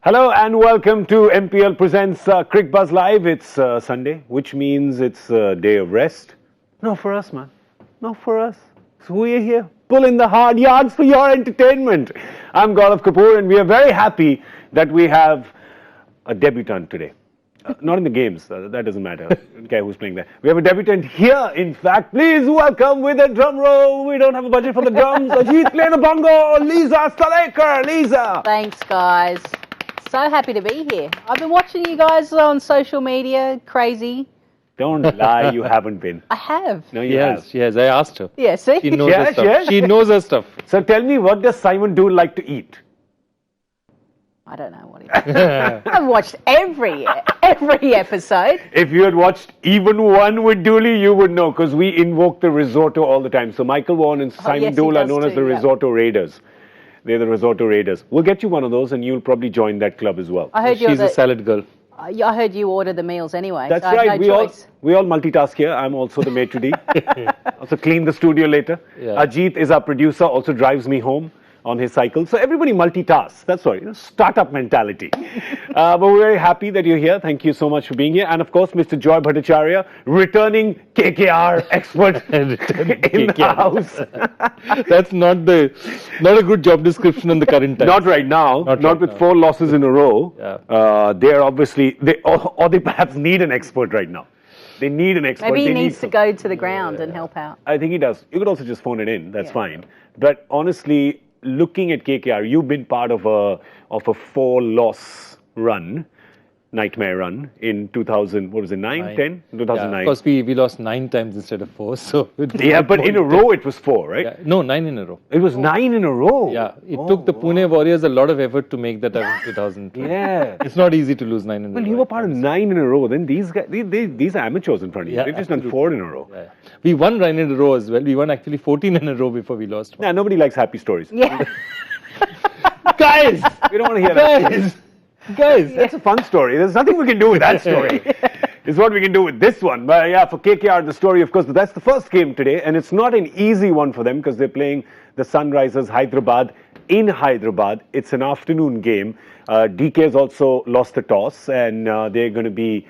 Hello and welcome to MPL Presents Cricbuzz Live. It's Sunday, which means it's a day of rest. Not for us, man. Not for us. So we're here, pulling the hard yards for your entertainment. I'm Gaurav Kapur and we are very happy that we have a debutant today. Not in the games, that doesn't matter. I don't care who's playing there. We have a debutant here, in fact. Please welcome with a drum roll. We don't have a budget for the drums. Ajit playing the bongo. Lisa Sthalekar. Lisa. Thanks, guys. So happy to be here. I've been watching you guys on social media. Crazy. Don't lie, you haven't been. I have. No, you have. Yes, I asked her. Yeah, see? She knows her stuff. She knows her stuff. So tell me, what does Simon Dool like to eat? I don't know what it is. I've watched every episode. If you had watched even one with Dooley, you would know, because we invoke the risotto all the time. So Michael Vaughan and Simon Dool are known as the Risotto Raiders. They're the Risotto Raiders. We'll get you one of those and you'll probably join that club as well. I heard She's a salad girl. I heard you order the meals anyway. That's so right. No we all multitask here. I'm also the maitre d'. Also clean the studio later. Yeah. Ajit is our producer, also drives me home on his cycle. So everybody multitasks. That's right. Startup mentality. But we're very happy that you're here. Thank you so much for being here. And of course, Mr. Joy Bhattacharjya, returning KKR expert in the house. That's not a good job description in the current time. Not right now. Not with 4 losses in a row. Yeah. They're obviously, or they perhaps need an expert right now. They need an expert. Maybe he needs to go to the ground and help out. I think he does. You could also just phone it in. That's fine. But honestly, looking at KKR, you've been part of a 4-loss run, nightmare run in 2000. What was it? 10? 2009. Yeah, because we lost 9 times instead of 4. So yeah, but in a row it was 4, right? Yeah. No, 9 in a row. It was 9 in a row. Yeah, it took the Pune Warriors a lot of effort to make that up in 2000. Yeah, it's not easy to lose 9 in a row. Well, you were part of 9 in a row. Then these guys, these are amateurs in front of you. Yeah, They've just done 4 in a row. Yeah. We won 9 in a row as well. We won actually 14 in a row before we lost. Yeah, nobody likes happy stories. Yeah. Guys, we don't want to hear that. Guys, that's a fun story. There's nothing we can do with that story. It's what we can do with this one. But yeah, for KKR, the story, of course, but that's the first game today. And it's not an easy one for them because they're playing the Sunrisers Hyderabad in Hyderabad. It's an afternoon game. DK has also lost the toss and they're going to be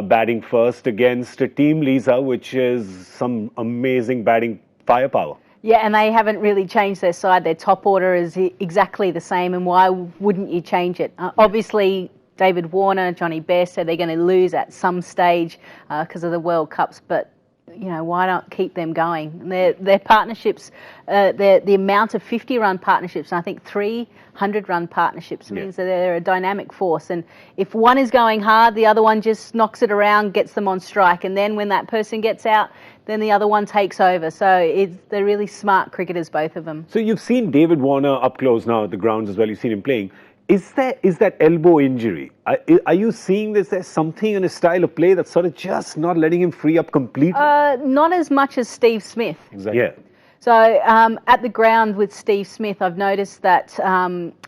batting first against a team, Lisa, which is some amazing batting firepower. Yeah, and they haven't really changed their side. Their top order is exactly the same, and why wouldn't you change it? Obviously, David Warner, Johnny Best said they're going to lose at some stage because of the World Cups, but you know, why not keep them going? Their partnerships, the amount of 50-run partnerships, and I think 300-run partnerships means that they're a dynamic force. And if one is going hard, the other one just knocks it around, gets them on strike. And then when that person gets out, then the other one takes over. So they're really smart cricketers, both of them. So you've seen David Warner up close now at the grounds as well. You've seen him playing. Is that elbow injury? Are you seeing this? There's something in his style of play that's sort of just not letting him free up completely? Not as much as Steve Smith. Exactly. Yeah. So at the ground with Steve Smith, I've noticed that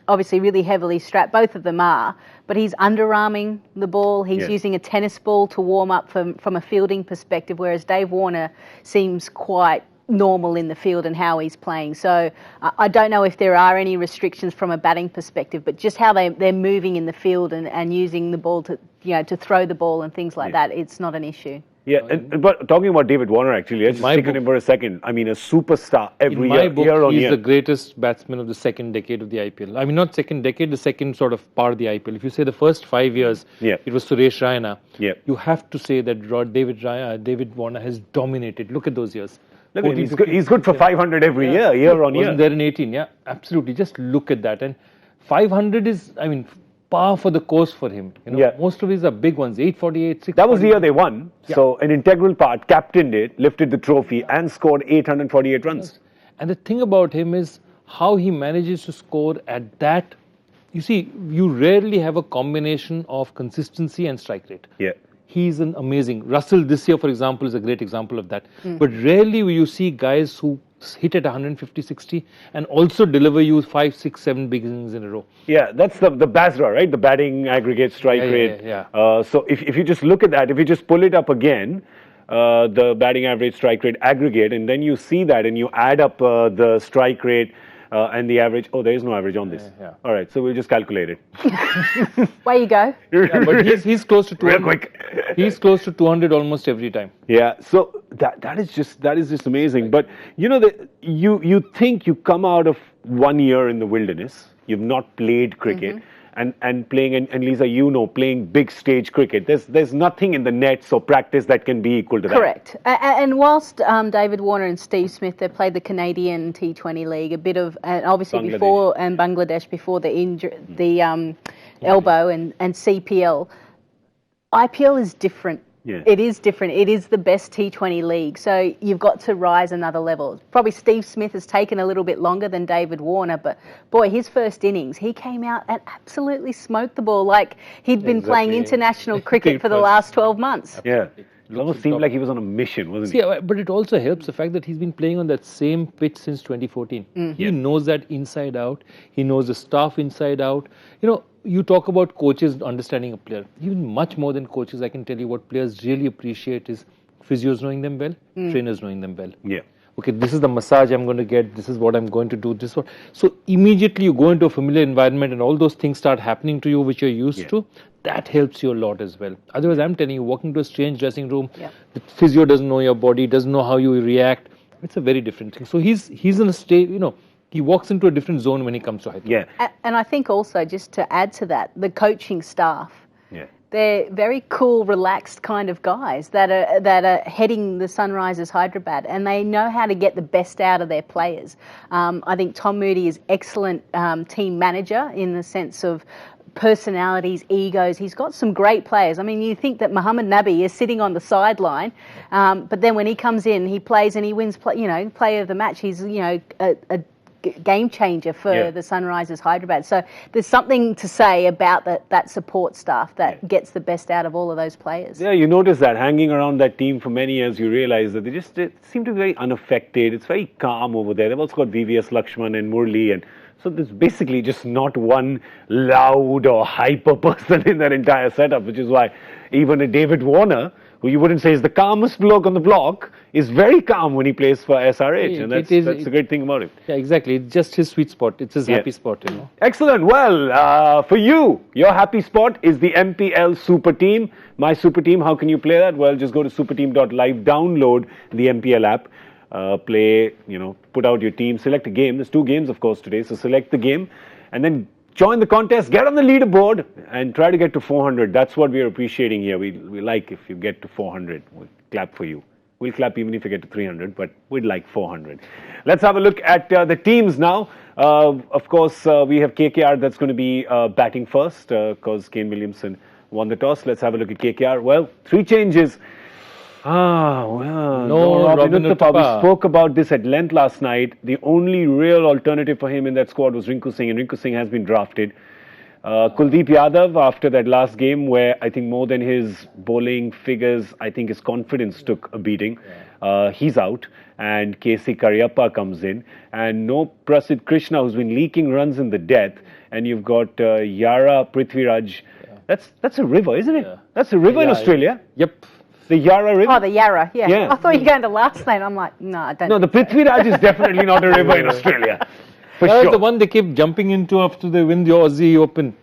obviously really heavily strapped, both of them are, but he's underarming the ball. He's using a tennis ball to warm up from a fielding perspective, whereas Dave Warner seems quite normal in the field and how he's playing. So I don't know if there are any restrictions from a batting perspective, but just how they're moving in the field and using the ball to throw the ball and things like that, it's not an issue. Yeah, but talking about David Warner, actually, let's just stick on him for a second. I mean, a superstar every year, year on year. He's the greatest batsman of the second decade of the IPL. I mean, not second decade, the second sort of part of the IPL. If you say the first 5 years, it was Suresh Raina. Yeah. You have to say that David Warner has dominated. Look at those years. Look, he's good for 500 every year on year. Wasn't there in 18? Yeah, absolutely. Just look at that. And 500 is, I mean, par for the course for him. You know, most of his are big ones, 848, 648. That was the year they won. Yeah. So an integral part, captained it, lifted the trophy and scored 848 runs. Yes. And the thing about him is how he manages to score at that. You see, you rarely have a combination of consistency and strike rate. Yeah. He's an amazing. Russell this year, for example, is a great example of that. But rarely will you see guys who hit at 150, 60 and also deliver you 5, 6, 7 big innings in a row. Yeah, that's the Basra, right? The batting aggregate strike rate. So if you just look at that, if you just pull it up again, the batting average strike rate aggregate, and then you see that and you add up the strike rate and the average. Oh, there is no average on this. Yeah. All right, so we'll just calculate it. Way you go. Yeah, but he's close to 200. Real quick. He's close to 200 almost every time. Yeah, so that is just amazing. But you know that you think you come out of 1 year in the wilderness, you've not played cricket. And playing, and Lisa, you know, playing big stage cricket, there's nothing in the nets or practice that can be equal to that. Correct. And whilst David Warner and Steve Smith, they played the Canadian T20 League, a bit of, and obviously Bangladesh before the injury, the elbow and CPL. IPL is different. Yeah. It is different. It is the best T20 league. So you've got to rise another level. Probably Steve Smith has taken a little bit longer than David Warner, but boy, his first innings, he came out and absolutely smoked the ball like he'd been playing international cricket for the last 12 months. Yeah. It almost seemed like he was on a mission, wasn't he? But it also helps the fact that he's been playing on that same pitch since 2014. He knows that inside out. He knows the staff inside out. You know, you talk about coaches understanding a player. Even much more than coaches, I can tell you what players really appreciate is physios knowing them well, trainers knowing them well. Yeah. Okay, this is the massage I'm going to get. This is what I'm going to do. So immediately you go into a familiar environment and all those things start happening to you, which you're used to. That helps you a lot as well. Otherwise, I'm telling you, walking to a strange dressing room, the physio doesn't know your body, doesn't know how you react. It's a very different thing. So he's in a state, you know, he walks into a different zone when he comes to Hyderabad. Yeah. And I think also, just to add to that, the coaching staff. Yeah. They're very cool, relaxed kind of guys that are heading the Sunrisers Hyderabad, and they know how to get the best out of their players. I think Tom Moody is excellent team manager in the sense of personalities, egos. He's got some great players. I mean, you think that Muhammad Nabi is sitting on the sideline, but then when he comes in, he plays and he wins. Player of the match. He's a game changer for the Sunrisers Hyderabad. So there's something to say about that support staff that gets the best out of all of those players. Yeah, you notice that hanging around that team for many years, you realize that they seem to be very unaffected. It's very calm over there. They've also got VVS Lakshman and Murli, and so there's basically just not one loud or hyper person in that entire setup, which is why even a David Warner, who you wouldn't say is the calmest bloke on the block, is very calm when he plays for SRH, and that's a great thing about him. Yeah, exactly. It's just his sweet spot. It's his happy spot, you know. Excellent. Well, for you, your happy spot is the MPL Super Team. My Super Team, how can you play that? Well, just go to superteam.live, download the MPL app, play, put out your team, select a game. There's 2 games, of course, today, so select the game, and then join the contest, get on the leaderboard, and try to get to 400. That's what we're appreciating here. We like if you get to 400. We'll clap for you. We'll clap even if you get to 300, but we'd like 400. Let's have a look at the teams now. Of course, we have KKR that's going to be batting first because Kane Williamson won the toss. Let's have a look at KKR. Well, 3 changes. No Robin Uthappa. We spoke about this at length last night. The only real alternative for him in that squad was Rinku Singh, and Rinku Singh has been drafted. Kuldeep Yadav, after that last game where I think more than his bowling figures, I think his confidence took a beating. He's out, and KC Karyappa comes in, and no Prasidh Krishna, who's been leaking runs in the death, and you've got Yara Prithviraj. That's a river, isn't it? That's a river in Australia. Yep. The Yara River? Oh, the Yarra, yeah. I thought you were going to last name. I'm like, no, I don't. No, the Prithviraj is definitely not a river in Australia. For sure. The one they keep jumping into after they win the Aussie Open.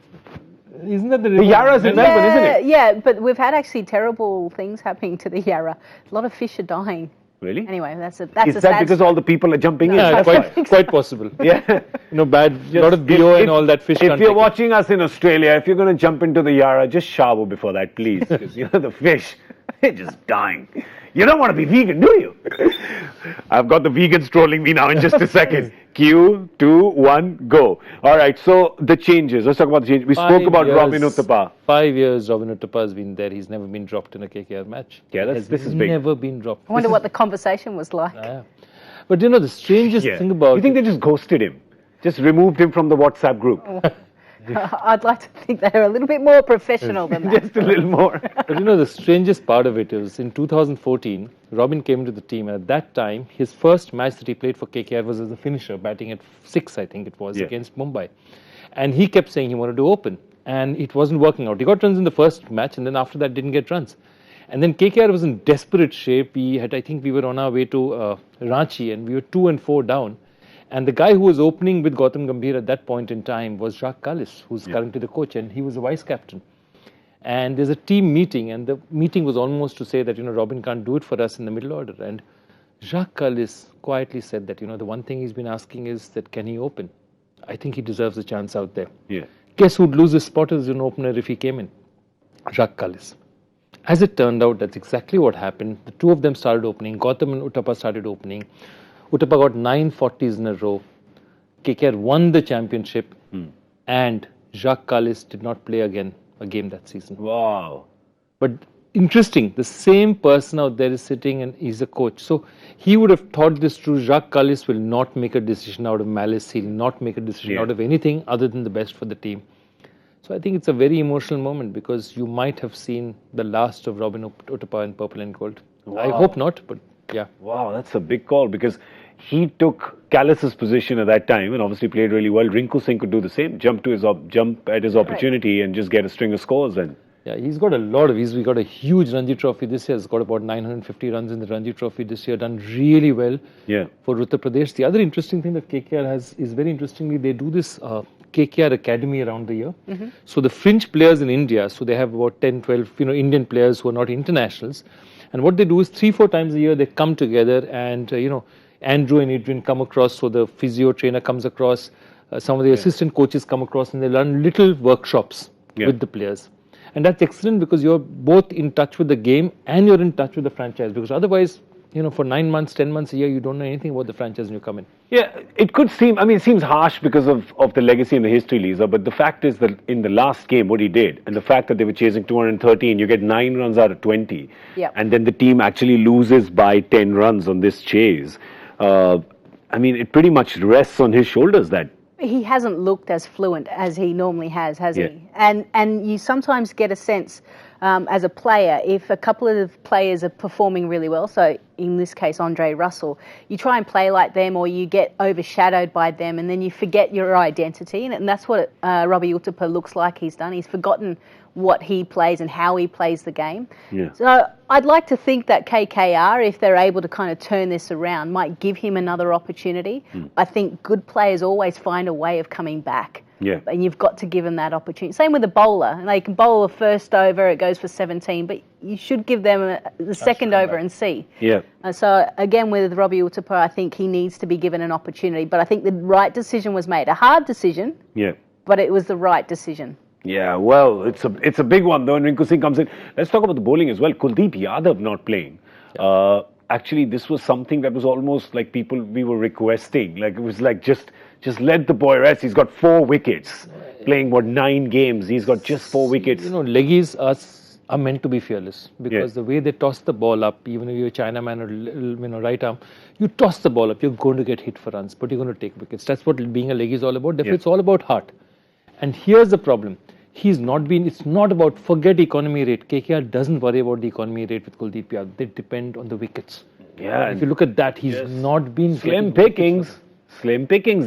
Isn't that the river? The Yarra's in Melbourne, isn't it? Yeah, but we've had actually terrible things happening to the Yarra. A lot of fish are dying. Really? Anyway, that's Is that because all the people are jumping in? Yeah, quite possible. Yeah. Bad, lot of BO and all that fish. If you're watching us in Australia, if you're going to jump into the Yarra, just shower before that, please. Because, the fish, they're just dying. You don't want to be vegan, do you? I've got the vegans trolling me now in just a second. Q, 2, 1, go. All right, so the changes. Let's talk about the changes. We spoke about Robin Uthappa. 5 years Robin Uthappa has been there. He's never been dropped in a KKR match. Yeah, this is big. Never been dropped. I wonder what the conversation was like. But the strangest thing about you think they just ghosted him? Just removed him from the WhatsApp group? I'd like to think they're a little bit more professional than that. Just a little more. But the strangest part of it is in 2014, Robin came to the team, and at that time, his first match that he played for KKR was as a finisher, batting at 6, I think it was, against Mumbai. And he kept saying he wanted to open, and it wasn't working out. He got runs in the first match, and then after that didn't get runs. And then KKR was in desperate shape. I think we were on our way to Ranchi, and we were 2 and 4 down. And the guy who was opening with Gautam Gambhir at that point in time was Jacques Kallis, who's currently the coach, and he was the vice captain. And there's a team meeting, and the meeting was almost to say that, Robin can't do it for us in the middle order. And Jacques Kallis quietly said that, the one thing he's been asking is that can he open? I think he deserves a chance out there. Yeah. Guess who'd lose his spot as an opener if he came in? Jacques Kallis. As it turned out, that's exactly what happened. The two of them started opening. Gautam and Uthappa started opening. Uthappa got 9 40s in a row. KKR won the championship. And Jacques Kallis did not play again a game that season. Wow. But interesting, the same person out there is sitting and he's a coach. So he would have thought this through. Jacques Kallis will not make a decision out of malice. He'll not make a decision out of anything other than the best for the team. So I think it's a very emotional moment because you might have seen the last of Robin Uthappa in purple and gold. Wow. I hope not, but yeah. Wow, that's a big call because he took Kallis's position at that time and obviously played really well. Rinku Singh could do the same, jump at his opportunity and just get a string of scores then. Yeah, he's got a lot of ease. We got a huge Ranji Trophy this year. He's got about 950 runs in the Ranji Trophy this year. Done really well for Uttar Pradesh. The other interesting thing that KKR has is very interestingly, they do this KKR Academy around the year. So the fringe players in India, so they have about 10, 12 Indian players who are not internationals. And what they do is 3-4 times a year, they come together and, Andrew and Adrian come across. So the physio trainer comes across. Some of the assistant coaches come across and they run little workshops with the players. And that's excellent because you're both in touch with the game and you're in touch with the franchise. Because otherwise, for 9 months, 10 months a year, you don't know anything about the franchise when you come in. Yeah, it could seem, it seems harsh because of the legacy and the history, Lisa. But the fact is that in the last game, what he did, and the fact that they were chasing 213, you get 9 runs out of 20. Yep. And then the team actually loses by 10 runs on this chase. It pretty much rests on his shoulders that. He hasn't looked as fluent as he normally has he? And you sometimes get a sense as a player, if a couple of players are performing really well, so in this case Andre Russell, you try and play like them or you get overshadowed by them and then you forget your identity. And that's what Robbie Uthappa looks like he's done. He's forgotten what he plays and how he plays the game. Yeah. So I'd like to think that KKR, if they're able to kind of turn this around, might give him another opportunity. I think good players always find a way of coming back. Yeah. And you've got to give them that opportunity. Same with the bowler. And they can bowl a first over, it goes for 17, but you should give them the second over and see. Yeah. So again, with Robbie Uthappa, I think he needs to be given an opportunity. But I think the right decision was made. A hard decision, but it was the right decision. Yeah, well, it's a big one though, and Rinku Singh comes in. Let's talk about the bowling as well. Kuldeep Yadav not playing. Actually, this was something that was almost like we were requesting. Like it was like just let the boy rest. He's got 4 wickets, playing 9 games. He's got just 4 wickets. Leggies are meant to be fearless because the way they toss the ball up, even if you're a Chinaman or right arm, you toss the ball up, you're going to get hit for runs, but you're going to take wickets. That's what being a leggie is all about. Therefore, it's all about heart. And here's the problem. It's not about forget economy rate. KKR doesn't worry about the economy rate with Kuldeep Yadav. They depend on the wickets. Yeah. And if you look at that, he's not been slim pickings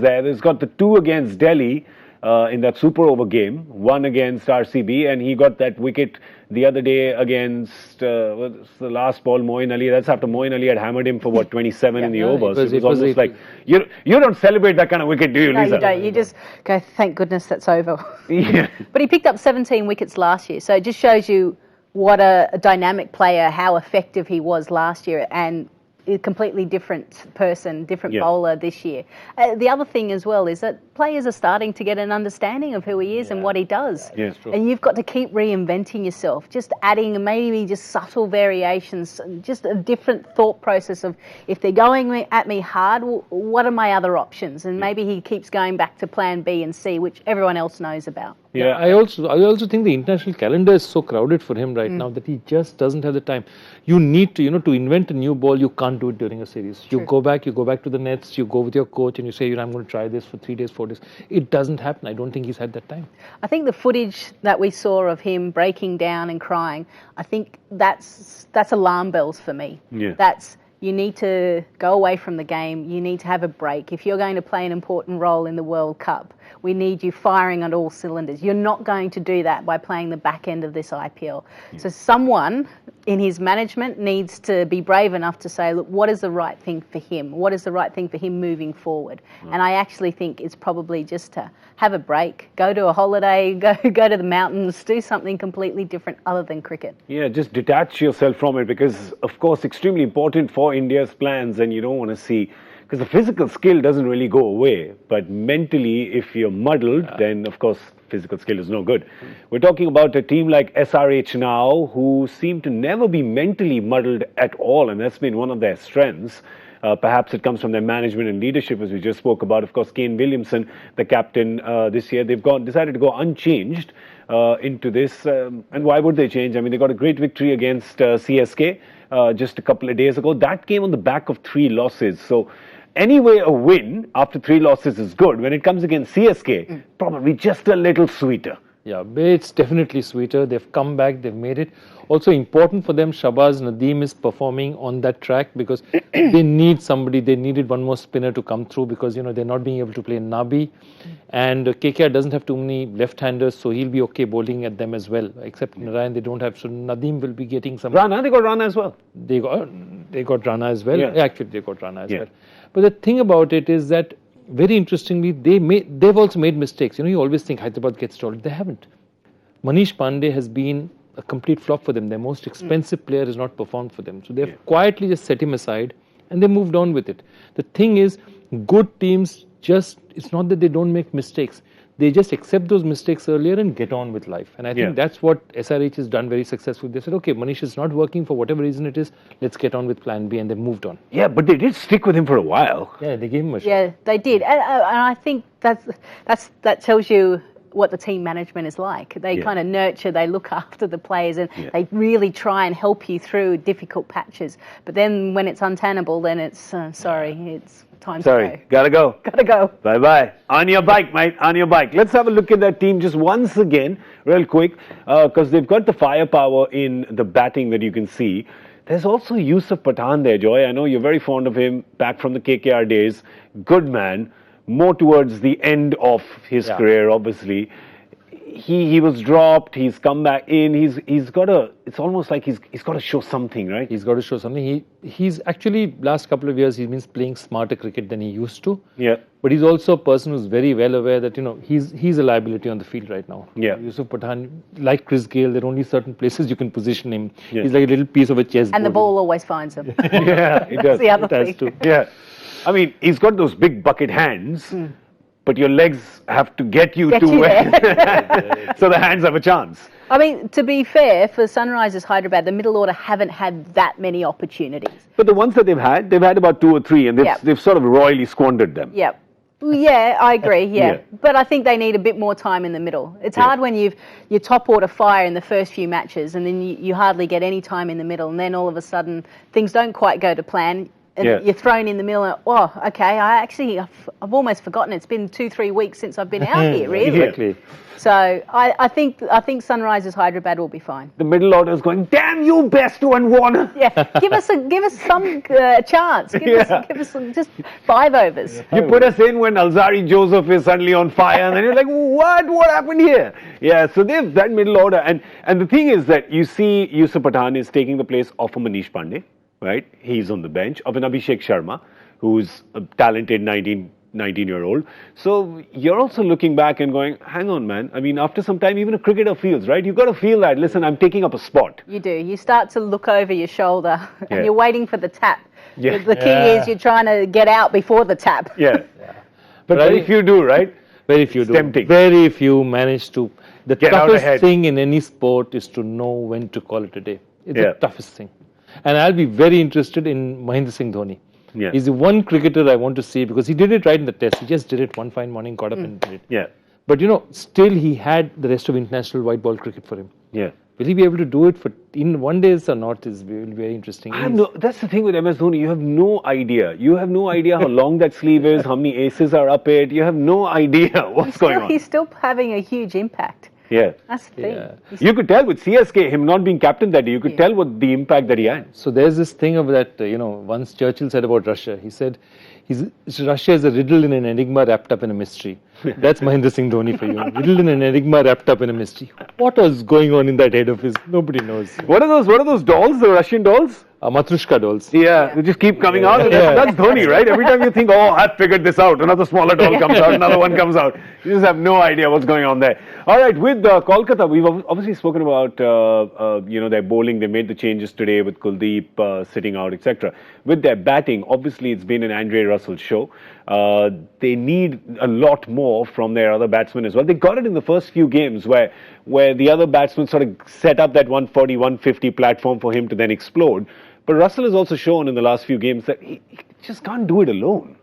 there. He's got the 2 against Delhi in that super over game, 1 against RCB, and he got that wicket the other day against the last ball, Moeen Ali. That's after Moeen Ali had hammered him for 27 in the overs. It was almost like you don't celebrate that kind of wicket, do you, Lisa? No, you don't. You just go, thank goodness that's over. But he picked up 17 wickets last year, so it just shows you what a dynamic player, how effective he was last year, and a completely different person, different bowler this year. The other thing as well is that players are starting to get an understanding of who he is and what he does. Yeah, and you've got to keep reinventing yourself, just adding maybe just subtle variations, just a different thought process of if they're going at me hard, well, what are my other options? And maybe he keeps going back to plan B and C, which everyone else knows about. Yeah, I also think the international calendar is so crowded for him right now that he just doesn't have the time. You need to, to invent a new ball, you can't do it during a series. You go back to the nets, you go with your coach and you say, I'm going to try this for 3 days, 4 days. It doesn't happen. I don't think he's had that time. I think the footage that we saw of him breaking down and crying, I think that's alarm bells for me. Yeah. You need to go away from the game. You need to have a break. If you're going to play an important role in the World Cup, We need you firing on all cylinders. You're not going to do that by playing the back end of this IPL. So someone in his management needs to be brave enough to say, look, what is the right thing for him? What is the right thing for him moving forward? And I actually think it's probably just to have a break, go to a holiday, go to the mountains, do something completely different other than cricket. Yeah, just detach yourself from it because, of course, extremely important for India's plans, and you don't want to see, because the physical skill doesn't really go away, but mentally, if you're muddled, then, of course, physical skill is no good. We're talking about a team like SRH now, who seem to never be mentally muddled at all, and that's been one of their strengths. Perhaps it comes from their management and leadership, as we just spoke about. Of course, Kane Williamson, the captain this year, they've decided to go unchanged into this. And why would they change? I mean, they got a great victory against CSK just a couple of days ago. That came on the back of 3 losses. So anyway, a win after 3 losses is good. When it comes against CSK, probably just a little sweeter. Yeah, it's definitely sweeter. They've come back, they've made it. Also important for them, Shahbaz Nadeem is performing on that track because they need somebody. They needed one more spinner to come through because, they're not being able to play Nabi. And KKR doesn't have too many left-handers, so he'll be okay bowling at them as well. Except Narayan, they don't have. So Nadeem will be getting some. Rana, they got Rana as well. They got Rana as well. Yeah. Actually, they got Rana as well. But the thing about it is that, very interestingly, they've also made mistakes. You always think Hyderabad gets stalled. They haven't. Manish Pandey has been a complete flop for them. Their most expensive player has not performed for them. So they've quietly just set him aside and they moved on with it. The thing is, good teams it's not that they don't make mistakes. They just accept those mistakes earlier and get on with life. And I think that's what SRH has done very successfully. They said, okay, Manish is not working for whatever reason it is. Let's get on with plan B, and they moved on. Yeah, but they did stick with him for a while. Yeah, they gave him a shot. Yeah, they did. And I think that tells you what the team management is like. They kind of nurture, they look after the players, and they really try and help you through difficult patches. But then when it's untenable, then it's, it's time to go. Gotta go. Gotta go. Bye-bye. On your bike, mate, on your bike. Let's have a look at that team just once again, real quick, because they've got the firepower in the batting that you can see. There's also Yusuf Pathan there, Joy. I know you're very fond of him, back from the KKR days. Good man. More towards the end of his career, obviously. He was dropped, he's come back in, he's got it's almost like he's got to show something, right? He's got to show something. He's actually, last couple of years, he's been playing smarter cricket than he used to. Yeah. But he's also a person who's very well aware that, he's a liability on the field right now. Yeah. Yusuf Pathan, like Chris Gayle, there are only certain places you can position him. Yeah. He's like a little piece of a chessboard. And the ball always finds him. Yeah, it does. That's the other thing. Too. Yeah. I mean, he's got those big bucket hands, but your legs have to get you to where. So the hands have a chance. I mean, to be fair, for Sunrisers Hyderabad, the middle order haven't had that many opportunities. But the ones that they've had about 2 or 3, and they've sort of royally squandered them. Yep. Yeah, I agree, But I think they need a bit more time in the middle. It's hard when your top order fire in the first few matches, and then you hardly get any time in the middle, and then all of a sudden things don't quite go to plan. And you're thrown in the middle and, I've almost forgotten. It's been 2-3 weeks since I've been out here, really. Exactly. So I think Sunrisers Hyderabad will be fine. The middle order is going, damn you, Bairstow and Warner. Yeah, give us some chance. Give us just 5 overs. You put us in when Alzari Joseph is suddenly on fire, and then you're like, what happened here? Yeah, so they've that middle order. And the thing is that you see Yusuf Pathan is taking the place of a Manish Pandey. Right, he's on the bench, of an Abhishek Sharma, who's a talented 19-year-old. So you're also looking back and going, hang on, man. I mean, after some time, even a cricketer feels, right? You've got to feel that, listen, I'm taking up a spot. You do. You start to look over your shoulder and you're waiting for the tap. Yeah. The key is you're trying to get out before the tap. Yeah. But very few do, right? Very few do. Tempting. Very few manage to. The get toughest thing in any sport is to know when to call it a day. It's the toughest thing. And I'll be very interested in Mahendra Singh Dhoni. Yeah. He's the one cricketer I want to see because he did it right in the test. He just did it one fine morning, got up and did it. Yeah. But still he had the rest of international white ball cricket for him. Yeah. Will he be able to do it in one days or not is very interesting. That's the thing with MS Dhoni. You have no idea. You have no idea how long that sleeve is, how many aces are up it. You have no idea what's going on. He's still having a huge impact. Yeah. That's the thing. Yeah. You could tell with CSK, him not being captain that day, you could tell what the impact that he had. So there's this thing of that, once Churchill said about Russia, he said, Russia is a riddle in an enigma wrapped up in a mystery. That's Mahendra Singh Dhoni for you. Riddle in an enigma wrapped up in a mystery. What was going on in that head of his? Nobody knows. What are those dolls, the Russian dolls? Matrushka dolls. Yeah, they just keep coming out. That's Dhoni, right? Every time you think, oh, I've figured this out, another smaller doll comes out, another one comes out. You just have no idea what's going on there. All right, with Kolkata, we've obviously spoken about, their bowling. They made the changes today with Kuldeep sitting out, etc. With their batting, obviously it's been an Andre Russell show. They need a lot more from their other batsmen as well. They got it in the first few games where the other batsmen sort of set up that 140, 150 platform for him to then explode. But Russell has also shown in the last few games that he just can't do it alone.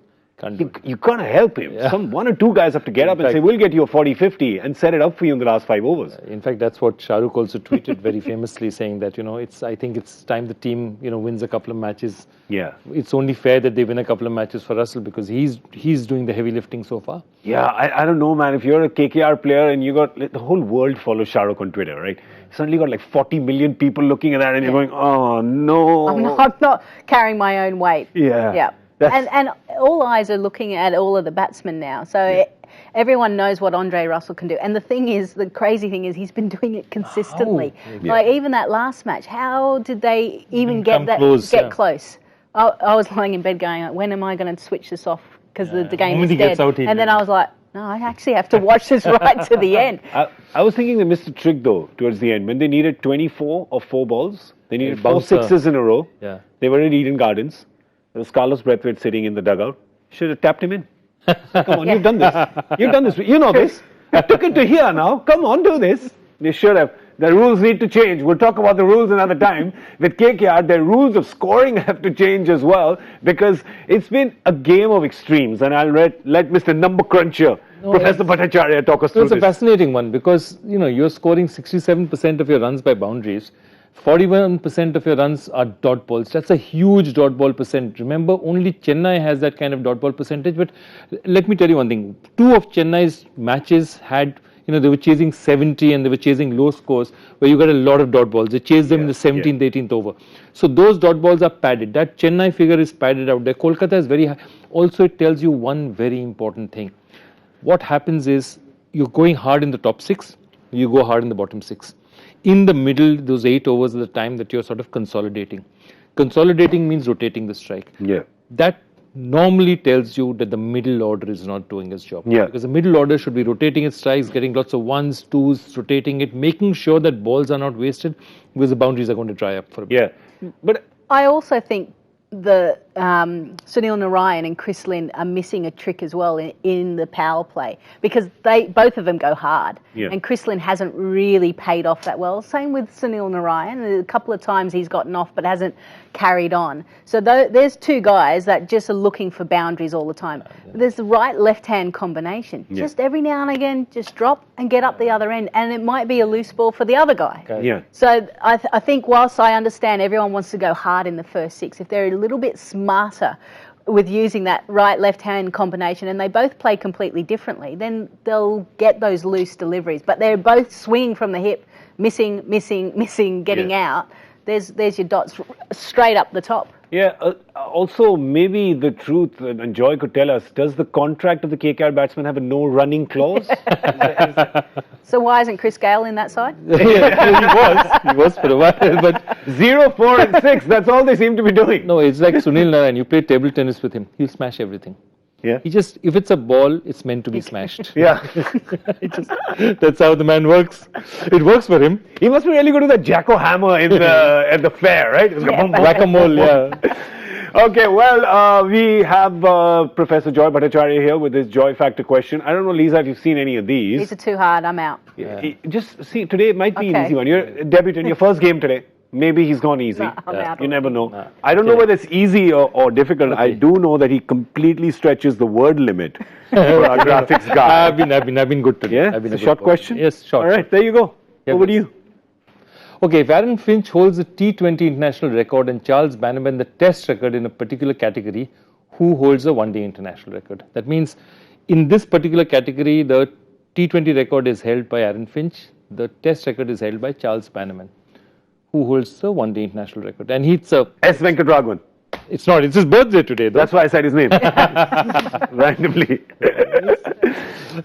You can't help him. Yeah. One or two guys have to get up and say, we'll get you a 40-50 and set it up for you in the last 5 overs. In fact, that's what Shah Rukh also tweeted very famously, saying that, I think it's time the team, wins a couple of matches. Yeah. It's only fair that they win a couple of matches for Russell because he's doing the heavy lifting so far. Yeah, I don't know, man. If you're a KKR player and you got, the whole world follows Shah Rukh on Twitter, right? You suddenly got like 40 million people looking at that and you're going, oh, no. I'm not carrying my own weight. Yeah. Yeah. And all eyes are looking at all of the batsmen now. So everyone knows what Andre Russell can do. And the crazy thing is he's been doing it consistently. Like even that last match, how did they even get close? I was lying in bed going, when am I going to switch this off? Because the game is dead. And then I was like, no, I actually have to watch this right to the end. I was thinking they missed a trick though towards the end. When they needed 24 or 4 balls, they needed 4 sixes in a row. Yeah. They were at Eden Gardens. There was Carlos Braithwaite sitting in the dugout. Should have tapped him in. Come on, you've done this. You've done this. You know this. I took it to here now. Come on, do this. They should have. The rules need to change. We'll talk about the rules another time. With KKR, their rules of scoring have to change as well because it's been a game of extremes. And I'll let Mr. Number Cruncher, Professor Bhattacharya, talk us through this. It's a fascinating one because, you're scoring 67% of your runs by boundaries. 41% of your runs are dot balls. That's a huge dot ball percent. Remember, only Chennai has that kind of dot ball percentage. But let me tell you one thing. 2 of Chennai's matches had, they were chasing 70 and they were chasing low scores where you got a lot of dot balls. They chased them in the 17th, 18th over. So those dot balls are padded. That Chennai figure is padded out there. Kolkata is very high. Also, it tells you one very important thing. What happens is you're going hard in the top 6, you go hard in the bottom 6. In the middle, those 8 overs are the time that you're sort of consolidating. Consolidating means rotating the strike. Yeah. That normally tells you that the middle order is not doing its job. Yeah. Because the middle order should be rotating its strikes, getting lots of 1s, 2s, rotating it, making sure that balls are not wasted because the boundaries are going to dry up for a bit. Yeah. But I also think the Sunil Narayan and Chris Lynn are missing a trick as well in the power play because both of them go hard and Chris Lynn hasn't really paid off that well. Same with Sunil Narayan. A couple of times he's gotten off but hasn't carried on. So there's 2 guys that just are looking for boundaries all the time. There's the right-left-hand combination. Just every now and again, just drop and get up the other end and it might be a loose ball for the other guy. Okay. Yeah. So I think whilst I understand everyone wants to go hard in the first 6, if they're a little bit smarter with using that right-left-hand combination and they both play completely differently, then they'll get those loose deliveries. But they're both swinging from the hip, missing, getting out. There's your dots straight up the top. Yeah, also maybe the truth, and Joy could tell us, does the contract of the KKR batsman have a no running clause? So why isn't Chris Gale in that side? He was for a while, but 0, 4 and 6, that's all they seem to be doing. no, it's like Sunil Narayan. You play table tennis with him, he'll smash everything. Yeah. If it's a ball, it's meant to be smashed. Yeah. That's how the man works. It works for him. He must be really good with that Jacko hammer at the fair, right? Whack-a-mole, yeah. Okay, well, we have Professor Joy Bhattacharya here with his Joy Factor question. I don't know, Lisa, if you've seen any of these. These are too hard. I'm out. Just see, today it might be an easy one. You're a debutant, your first game today. Maybe he's gone easy. No, I'm out. You never know. I don't know whether it's easy or difficult. I do know that he completely stretches the word limit for our graphics guy. I've been good today. Yeah? It's a short question? Yes, short. All right, there you go. Over to you. Okay, if Aaron Finch holds the T20 international record and Charles Bannerman the test record in a particular category, who holds the one-day international record? That means in this particular category, the T20 record is held by Aaron Finch. the Test record is held by Charles Bannerman, who holds the one-day international record. And he's a... S. Venkatraghavan. It's not. It's his birthday today, though. That's why I said his name. Randomly.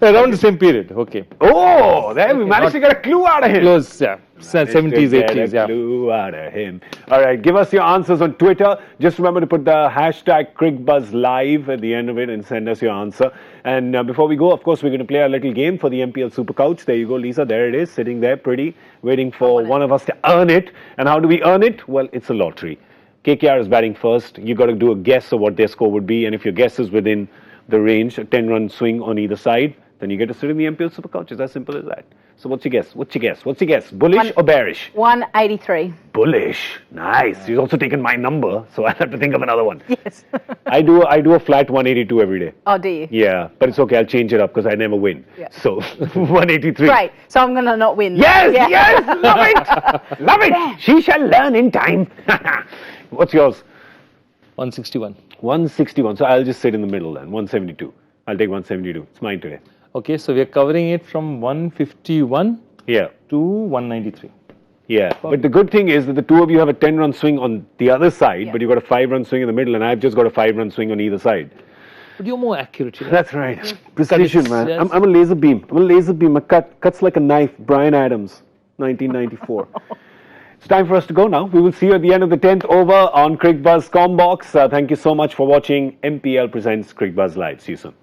Around the same period. Okay. Oh, there we managed to get a clue out of him. Close, yeah. 70s, 80s, yeah. Clue out of him. All right, give us your answers on Twitter. Just remember to put the hashtag Cricbuzz Live at the end of it and send us your answer. And before we go, of course, we're going to play a little game for the MPL Super Couch. There you go, Lisa. There it is, sitting there, pretty, waiting for one of us to earn it. And how do we earn it? Well, it's a lottery. KKR is batting first. You got to do a guess of what their score would be, and if your guess is within the range, a 10-run swing on either side, then you get to sit in the MPL Super Couch. It's as simple as that. So what's your guess? What's your guess? What's your guess? Bullish or bearish? 183. Bullish. Nice. She's also taken my number, so I have to think of another one. Yes. I do a flat 182 every day. Oh, do you? Yeah, but it's okay. I'll change it up because I never win. Yeah. So 183. Great. So I'm going to not win. Yes, yeah. Yes. Love it. Love it. Yeah. She shall learn in time. What's yours? 161. 161. So I'll just sit in the middle then. 172. I'll take 172. It's mine today. Okay, so we are covering it from 151 to 193. Yeah, but the good thing is that the two of you have a 10-run swing on the other side, but you've got a 5-run swing in the middle, and I've just got a 5-run swing on either side. But you're more accurate. You know? That's right. Precision, man. Yes. I'm a laser beam. I'm a laser beam. My cuts like a knife. Bryan Adams, 1994. It's time for us to go now. We will see you at the end of the 10th over on Cricbuzz Combox. Thank you so much for watching. MPL presents Cricbuzz Live. See you soon.